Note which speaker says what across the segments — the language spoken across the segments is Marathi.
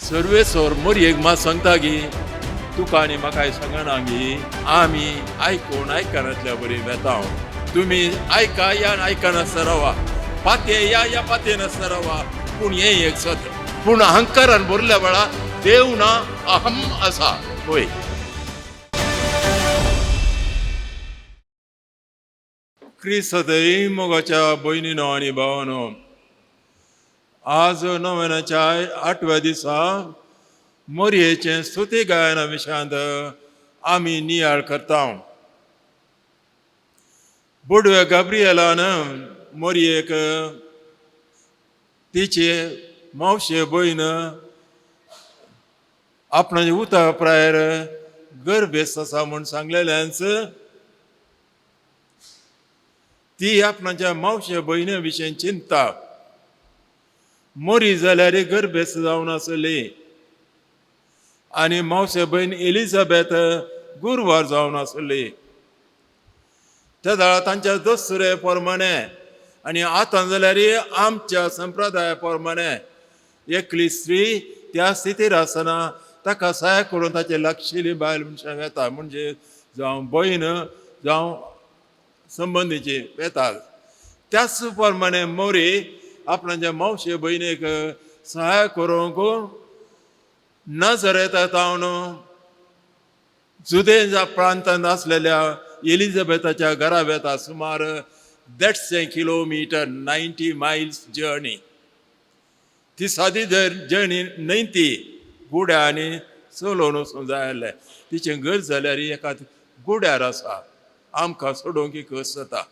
Speaker 1: सर्वेसोर मोरयेक मात सांगता की तुका आनी म्हाकाय सांगना की आमी आयकून आयकनातल्या बरी वेताव. तुम्ही ऐका या आयकनासतना रावा, पाते या पाते नासतना रावा. पूण हे एक सत्य. पूण अहंकारान भरल्या वेळा देव ना अहम असा होय. क्रिस्तय मोगाच्या भयणीनो आनी भावानो, आज नोवेनाच्या 8व्या दिसा मोरयेचे स्तुती गायना विशयांत आमी नियाळ करता. बुडव्या गाब्रियेलान मोरयेक तिचे मावशे भयण आपणाच्या उता प्रायर गर्भेस्त आसा म्हूण सांगलेल्यांच ती आपणाच्या मावशे भयणे विशीं चिंता. मोरी जाल्यार गर्भेस्त जावन आसली आनी मावशे भयण एलिझाबेथ गुरवार जावन आसली. त्या वेळार तांच्या दसरे प्रमाणे आनी आतां जाल्यार आमच्या संप्रदाया प्रमाणे एकली स्त्री त्या स्थितीर आसतना ताका सहाय करून ताचे लागशिल्ली बायल मनशाक येता, म्हणजे जावं भयण जावं संबंदीची येतात. त्याच प्रमाणे मोरी आपणाच्या मावशे भयणीक सहाय करूंक नाझारेतांतल्यान जुदे प्रांतांत आसलेल्या एलिझाबेथाच्या घरा वेता. सुमार 150 किलोमीटर 90 मायल्स जर्नी. ती सादी जर्नी न्हय, ती गुड्या आनी चलोवन वचूंक जाय आहलें. तिचें घर जाल्यार एका गुड्यार आसा, आमकां सोडूंक कस जाता.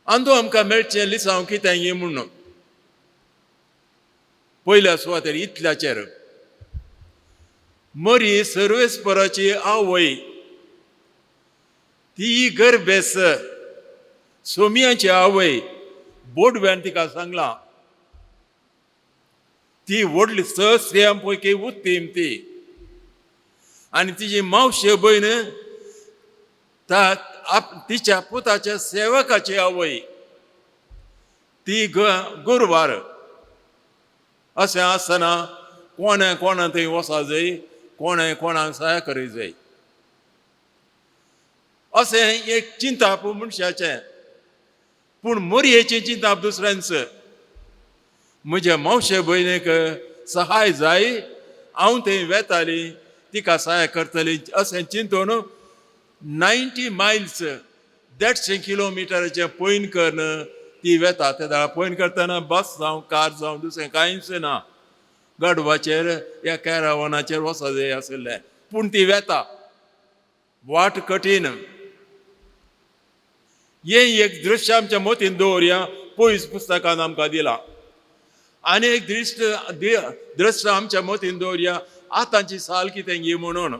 Speaker 1: आंदो आमकां मेळचें लिसांव कितें हें म्हणून पयल्या सुवातेर इतल्याचेर मोरी सर्वेस्पराची आवय, ती गर्भेस्त सोमियाची आवय बोडव्यान तिका सांगलां. ती व्हडली स्त्रियां पैकी उत्तीम ती. आनी तिची मावशे भयण तिच्या पुताच्या सेवकाची आवय, ती गुरवार. अशें आसतना कोणें कोणा थंय वचा जाय, कोणें कोणाक सहाय करी जाय, अशें एक चिंताप मनशाचें. पूण मोरयेची चिंताप दुसऱ्यांच. म्हज्या मावशे भयणीक सहाय जाय, हांव थंय वेताली, तिका सहाय करतली अशें चिंतून 90 मायल्स 150 किलोमिटराचें पयन करून ती वेता. त्या पयन करतना बस जावं कार जावं दुसरें कांयच ना, गाडवाचेर या कॅरावानाचेर वचा जाय आसलें. पूण ती वेता, वाट कठीण. हें एक दृश्य आमच्या मतीन दवरया. पयस पुस्तकान आमकां दिलां. आनी एक दृश्य आमच्या मतीन दवरया, आतांची साल कितें गी म्हणून.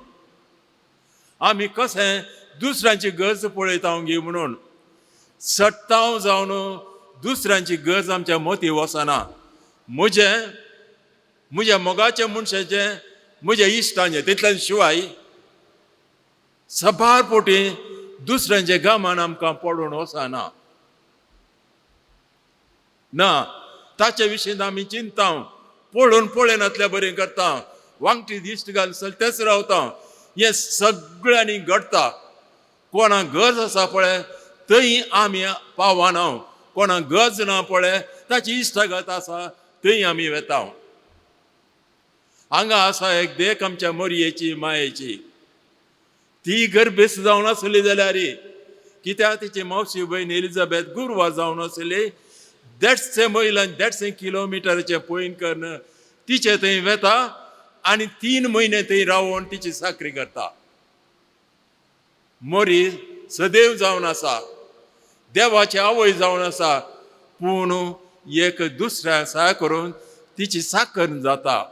Speaker 1: आमी कशें दुसऱ्यांची गरज पळयता गी म्हणून सट्टाव जावन दुसऱ्यांची गरज आमच्या मती वचना. म्हज्या मोगाच्या मनशाचें, म्हज्या इश्टांचें, तितल्यान शिवाय सबार पोटी दुसऱ्यांचे गामान आमकां पडून वचना ना. ताचे विशीं आमी चिंता, पळयनातल्या बरें करता, वांगटी दिश्ट घालून तेच रावता. हें सगळ्यांनी घडटा. कोणाक गरज आसा पळय थंय आमी पावना, कोणाक गरज ना पळय ताची इश्टागत आसा थंय आमी वेता. हांगा आसा एक देख आमच्या मोरयेची मायेची. ती गर्भेस्त जावन आसली जाल्यार कित्याक तिची मावशी भयण एलिझाबेथ गुरवार जावन आसली. 150 मैलांनी 150 किलोमिटराचें पयन करून तिचे थंय वेता आनी 3 म्हयने थंय रावन तिची साकरी करता. मोरी सदैव जावन आसा, देवाची आवय जावन आसा, पूण एक दुसऱ्या सहाय करून तिची साकर जाता.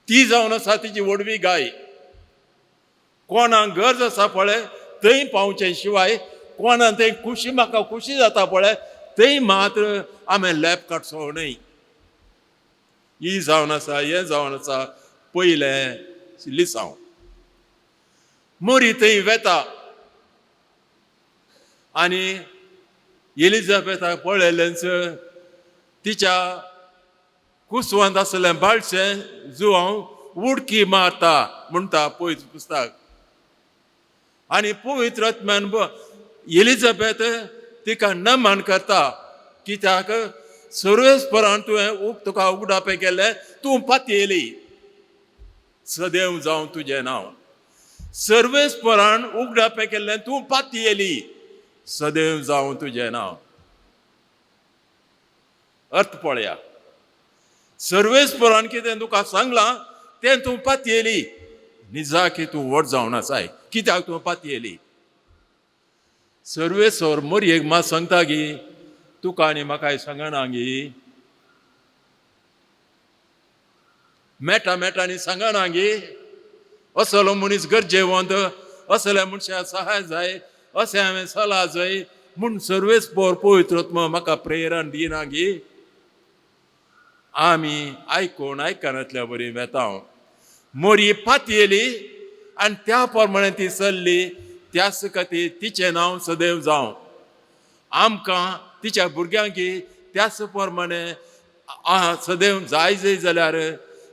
Speaker 1: ती जावन आसा तिची व्हडवी गाय. कोणाक गरज आसा पळय थंय पावचे शिवाय, कोणाक थंय खुशी म्हाका खुशी जाता पळय थंय मात्र आमी लेप काडचो न्हय. ही जावन आसा, हें जावन आसा पयलें लिसांव. मोरी थंय वेता आनी एलिझाबेथाक पळयलेंच तिच्या कुसवंत असलें बाळशें जुवांव उडकी मारता म्हणटा पळयत पुस्तक. आनी पवित्र आत्म्यान एलिझाबेथ तिका नमन करता, कित्याक सर्वेस्परान तुवें तुका उगडापे केले, तूं पातयेली. सदैव जावं तुजें नांव. सर्वेस्परान उगडापे केल्लें तूं पातयेली, सदैव जावं तुजें नांव. अर्थ पळया. सर्वेस्परान कितें तुका सांगलां तें तूं पातयेली, निजा की तूं व्हड जावन आसाय, कित्याक तूं पातयेली. सर्वेस्वर मोरयेक मात सांगता गी, तुका आनी म्हाकाय सांगना गी, मेटांनी सांगना गी. असलो मनीस गरजेवंत, असल्या मनशाक सहाय जाय, अशें हांवें सल्ला जाय म्हूण सर्वेस्पर पवित्र आत्मा म्हाका प्रेरण दिना गी. आमी आयकनातल्या बरी वेता. मोरी पातयेली आनी त्या प्रमाणे ती चल्ली, त्याच खातीर तिचें नांव सदैव जावं. आमकां तिच्या भुरग्यांक त्याच प्रमाणे सदैव जाय जाल्यार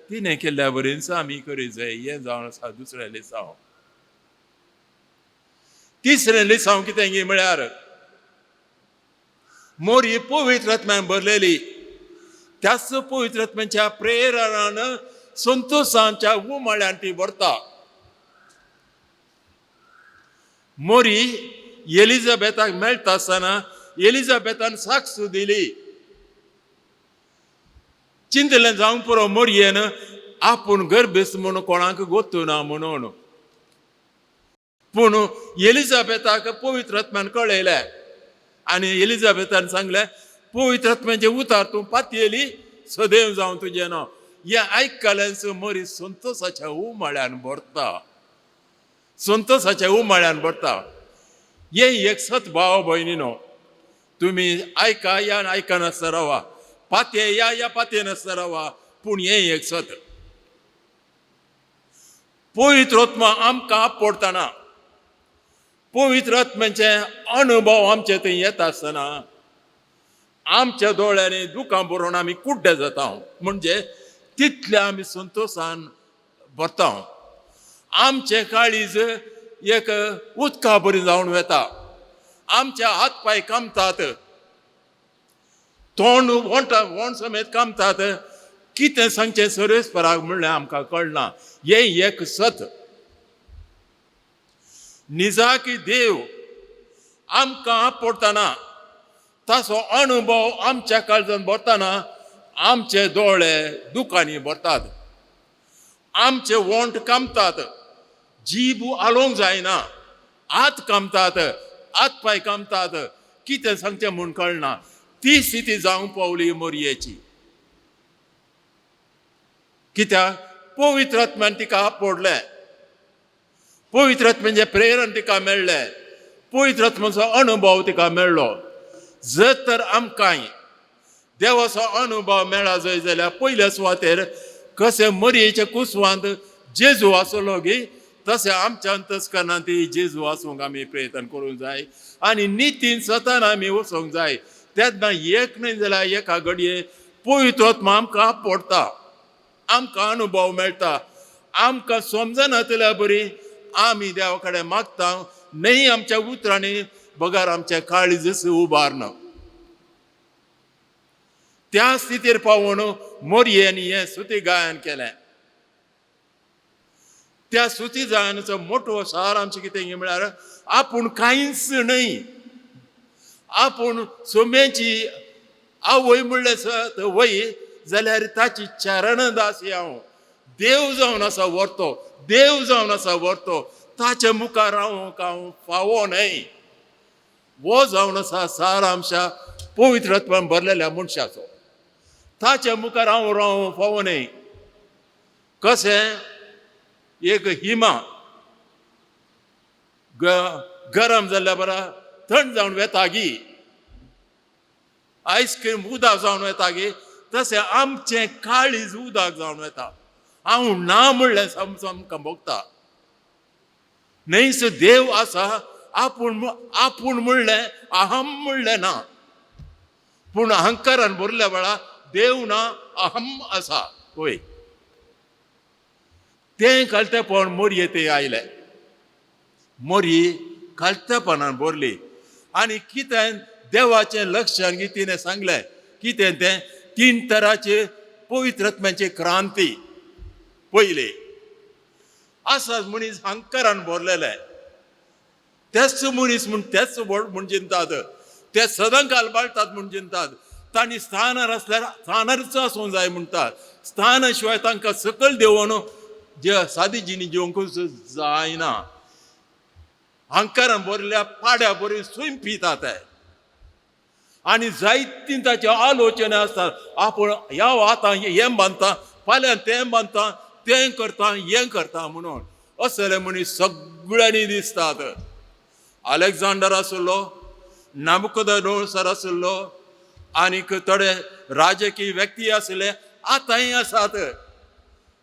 Speaker 1: तिणें केल्ल्या बरेच आमी करी जाय. हें जावन आसा दुसरें लिसांव. तिसरें लिसांव कितें गी म्हळ्यार मोरी पवित्र आत्म्यान भरलेली. त्याच पवित्र आत्म्याच्या प्रेरणान संतोशाच्या उमाळ्यान ती भरता. मोरी एलिझाबेथाक मेळटा आसतना एलिझाबेथान साक्ष दिली. चिंतलें जावंक पुरो मोरयेन आपूण गर्भेस्त म्हणून कोणाक गोतू ना म्हणून. पूण एलिझाबेथाक पवित्र आत्म्यान कळयलें आनी एलिझाबेथान सांगलें, पवित्र आत्म्याचें उतार तूं पातयेली, सदैव जावं तुजें नांव. हें आयकलेंच मोरी संतोशाच्या उमाळ्यान भरता. संतोशाच्या उमाळ्यान भरता. हें एक सत भाव भयणीनो, तुमी आयका या आयकनासतना रावा, पातये या पातयेनासतना रावा, पूण हें एक सत. पवित्र आत्मा आमकां पडटना, पवित्र आत्म्याचे अनुभव आमचे थंय येता आसतना आमच्या दोळ्यांनी दुखां बरोवन आमी कुड्डे जाता. म्हणजे तितले आमी संतोशान भरता. आमचे काळीज एक उदका बरी जावन वता. आमचे हात पाय कामतात, तोंड वोंड समेत कामतात. कितें सांगचें सर्वेस्पराक म्हणलें आमकां कळना. हें एक सत. निजा की देव आमकां पडटना ताचो अनुभव आमच्या काळजांत भरतना आमचे दोळे दुखांनी भरतात. आमचे वोंट कामतात, जीब आलोवंक जायना, हात कामतात, हात पाय कामतात. कितें सांगचें म्हूण कळना. ती स्थिती जावंक पावली मोरयेची. कित्याक पवित्र आत्म्यान तिका पडलें, पवित्र आत्म्याचें प्रेरण तिका मेळ्ळें, पवित्र आत्म्याचो अनुभव तिका मेळ्ळो. जर तर आमकांय देवाचो अनुभव मेळ्ळा जंय जाल्यार पयल्या सुवातेर कशें मोरयेच्या कुसवांत जेजू आसलो गी, तशें आमच्या अंतस्करणांत जेजू आसूंक आमी प्रयत्न करूंक जाय आनी नितीन सतान आमी वचोंक जाय. तेन्ना एक न्हय जाल्यार एका घडये पवित्र आत्मा आमकां पडटा, आमकां अनुभव मेळटा. आमकां समजना जाल्यार बरी आमी देवा कडेन मागता, न्हय आमच्या उतरांनी बगार आमचें काळीज उबारना. त्या स्थितीर पावून मोरयेन हें सुती गायन केलें. त्या सुती गायनाचो मोठो सार आमचें कितें म्हळ्यार आपूण कांयच न्हय, आपूण सोम्याची आवय म्हणलें वय जाल्यार ताची चरण दासी हांव. देव जावन आसा व्हरतो, देव जावन आसा व्हरतो, ताच्या मुखार रावूंक हांव फावो न्हय. वो जावन आसा सार आमच्या पवित्र आत्म्यान भरलेल्या मनशाचो. ताच्या मुखार हांव रावूंक फावो न्हय. कशें एक हिमा गरम जाल्ल्या बरा थंड जावन वेता गी, आयस्क्रीम उदक जावन वेता गी, तशें आमचें काळीज उदक जावन वेता. हांव ना म्हणलें आमकां भोगता. न्हयच देव आसा, आपूण म्हणलें अहम म्हणलें ना, पूण अहंकारान भरल्या वेळा देव ना अहम असा. होय, ते कळतेपण मोरये ते आयले. मोरी कळतेपणान बोरली. आणि कितें देवाचें लक्षण तिने सांगलें, कितें तें 3 तरांचे पवित्रत्म्याचे क्रांती. पयले असाच मनीस हंकारान भरलेले, तेच मनीस म्हूण तेच म्हूण चिंतात, ते सदांकाल बाळटात म्हूण चिंतात. तांणी स्थानार असल्यार स्थानारच आसूंक जाय म्हणटात. स्थाना शिवाय तांकां सकयल देंवोन जे सादी जिणी जेवंकूच जायना. हंकारान भरल्या पाड्या बरी सूय पितात. आणि जायती ताची आलोचना आसतात. आपूण ह्या आतां हें बांदता, फाल्यां तें बांदता, तें करता, हें करता म्हणून. असले मनीस सगळ्यांनी दिसतात. अलेक्झांडर आसलो, नाबुकदनेस्सर आसलो, आनीक थोडे राजकीय व्यक्ती आसले, आतांय आसात.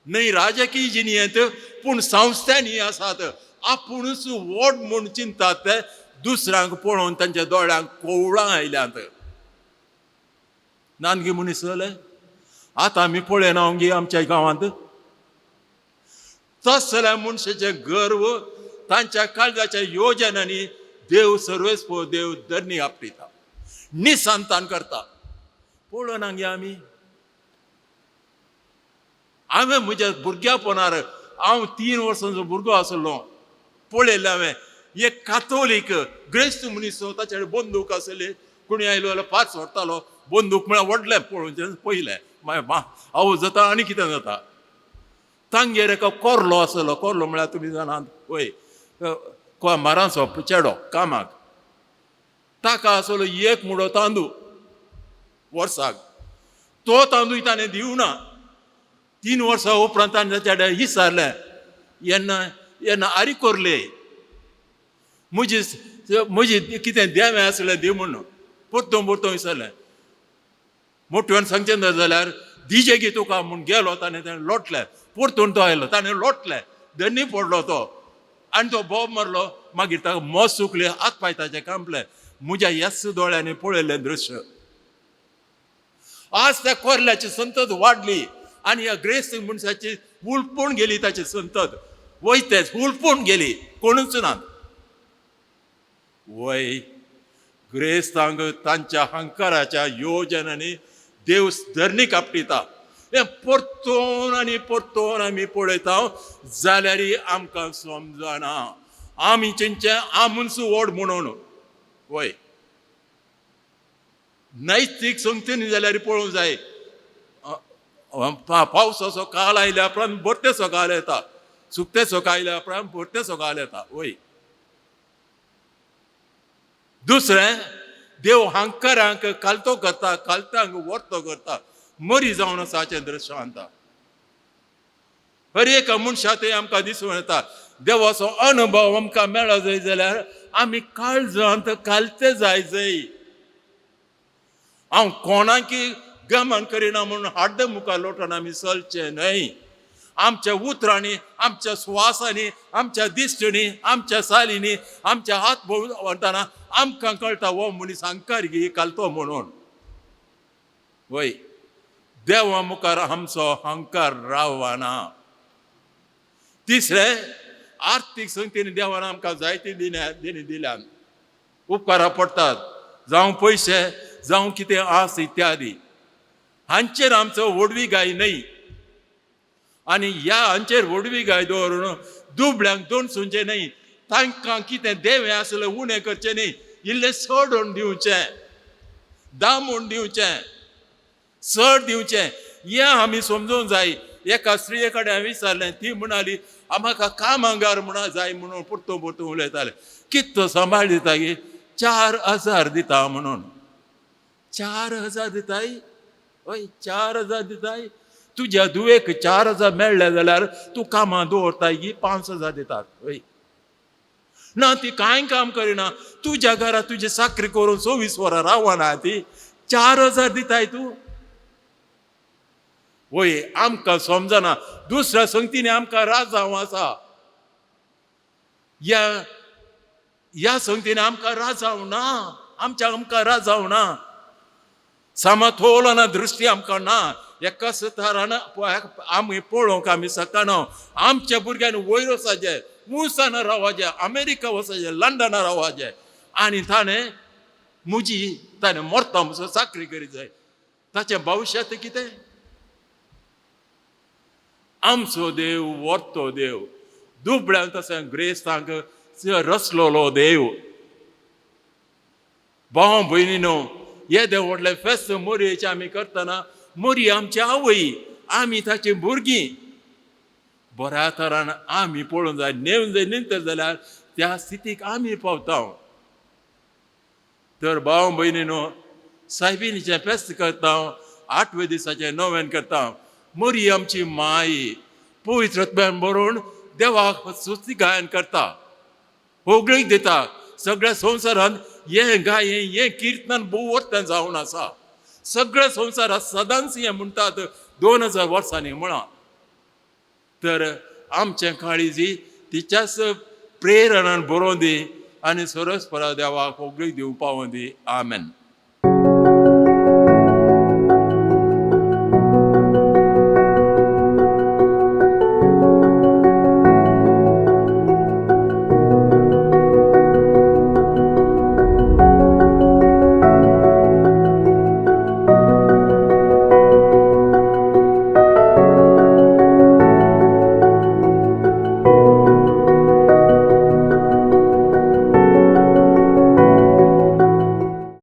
Speaker 1: न्हय राजकीय जिणेंत पूण संस्थांनी आसात. आपुणूच व्हड म्हूण चिंतात ते दुसऱ्यांक पळोवन तांच्या दोळ्यांक कोवळां आयल्यांत. नानगे मनीस जाले आतां आमी पळयना गी आमच्या गांवांत. तसल्या मनशाचे गर्व तांच्या काळजाच्या योजनांनी देव सर्वेस्व देव धरणी आपटिता, निसंतान करता. पळोवना गे आमी. हांवें म्हज्या भुरग्यापणार, हांव 3 वर्सांचो भुरगो आसलो, पळयलें हांवें एक कातोलीक ग्रेस्त मनीस, ताचे बंदूक आसली. कोणी आयलो जाल्यार पांच व्हरतालो. बंदूक म्हळ्यार व्हडलें पळोवन पयलें. मागीर आवय जाता आनी कितें जाता. तांगेर एका कोरलो आसलो. कोरलो म्हळ्यार तुमी जाणात पळय, माराचो चेडो कामाक. ताका आसलो 1 मुडो तांदूळ वर्साक. तो तांदूळ ताणें दिवना. 3 वर्सां उपरांत ताणें चेड्याक विचारलें, येन्ना आरी कोरले, म्हजी कितें देवें आसलें दी म्हणून. परतो विचारलें. मोठ्यान सांगचें ना जाल्यार दिजे गे तुका म्हूण गेलो. ताणें लोटलें. परतून तो आयलो. ताणें लोटलें. धनी पडलो तो. आनी तो बोब मारलो. मागीर ताका मोस सुकले, हात पाय ताचे कांपले. म्हज्या येस दोळ्यांनी पळयलें दृश्य. आज त्या कोरल्याची संतत वाडली आनी ह्या ग्रेस्त मनशाची उलपून गेली. ताची संतत वयतेच उलपून गेली. कोणूच ना. वय ग्रेस्तांक तांच्या हंकाराच्या योजनांनी देव धरणी आपटिता. हें परतून आनी परतून आमी पळयता जाल्यार आमकां समजना. आमी चिंतचें आमूच व्हड म्हणून. वय नैतीक संगतीन जाल्यार पळोवंक जाय. पावसाचो काळ आयल्या उपरांत भरतेचो काळ येता. सुकतेचो काळ आयल्या उपरांत भरतेचो काळ येता. वय दुसरें, देव हंकारांक कालतो करता, कालतांक वर्तो करता. मरी जावन आसाचें दृश्यांत हर एका मनशां थंय आमकां दिसून येता. देवाचो अनुभव आमकां मेळो जाय जाल्यार आमी काळजांत कालते जाय. हांव कोणाकी गमन करिना म्हणून हाड्ड मुखार लोटून आमी चलचें न्हय. आमच्या उतरांनी, आमच्या स्वासांनी, आमच्या दिश्टींनी, आमच्या सालींनी, आमच्या हात भोंवतना आमकां कळटा हो मनीस हंकार घे कालतो म्हणून. वय देवा मुखार आमचो हंकार रावना. तिसरें, आर्थीक संगतीन देवान आमकां जायती देणी दिल्यात. उपकारां पडटात, जावं पयशे, जावं कितें आस इत्यादी. हांचेर आमचो वडवी गाय न्हय. आनी ह्या हांचेर वडवी गाय दवरून दुबळ्यांक दोणसूंचें न्हय. तांकां कितें देवें आसलें उणें करचें न्हय. इल्लें चड म्हूण दिवचें, दाम म्हूण दिवचें, चड दिवचें. हें आमी समजूंक जाय. एका स्त्रिये कडेन हांवें विचारलें. ती म्हणाली म्हाका कामांगार म्हणून जाय म्हणून परतून उलयतालें. कितें तो सांबाळ दिता गे? 4,000 दिता म्हणून. 4,000 दिताय? हय 4,000 दिताय. तुज्या दुवेक 4,000 मेळ्ळे जाल्यार तूं कामां दवरताय गी 5,000 दितात. हय ना, ती कांय काम करिना. तुज्या घरा तुजी साकरी करून 24 वरां रावना. ती 4,000 दिताय तूं? वय आमकां समजना. दुसऱ्या संगतीने आमकां राजांव आसा. ह्या संगतीने आमकां राजांव ना. आमकां राजांव ना. समतोलन दृष्टी आमकां ना. एका सुतारान आमी पळोवंक आमी सकना. आमच्या भुरग्यांनी वयर वचाचे, मुसान रावचे, अमेरिका वचाचे, लंडना रावचे. आनी ताणें मरता म्हणून चाकरी करी जाय. ताचें भविश्यात कितें? आमचो देव वर्तो देव, दुबळ्यांक तशें ग्रेस्तांक रचलोलो देव. भाव भयणीनो, येदे व्हडले फेस्त मोरयेचे आमी करतना मोरी आमची आवय, आमी ताची भुरगीं. बऱ्या तरान आमी पळोवंक जाय. नेवन जर निंतर जाल्यार त्या स्थितीक आमी पावता. तर भाव भयणीनो, सायबिणीचें फेस्त करता, 8व्या दिसाचें नोवेन करता. मोरी आमची माय पवित्रत्वान बरोवन देवाक स्तुती गायन करता, होगळीक दिता. सगळ्या संवसारांत हें गायन, हें किर्तन भोव वर्तां जावन आसा. सगळ्या संवसारांत सदांच हें म्हणटात 2000 वर्सांनी म्हणा. तर आमचें काळीजी तिच्याच प्रेरणान बरोवन दी आनी सरस्परा देवाक होगळीक दिवं पावों दी. आमेन.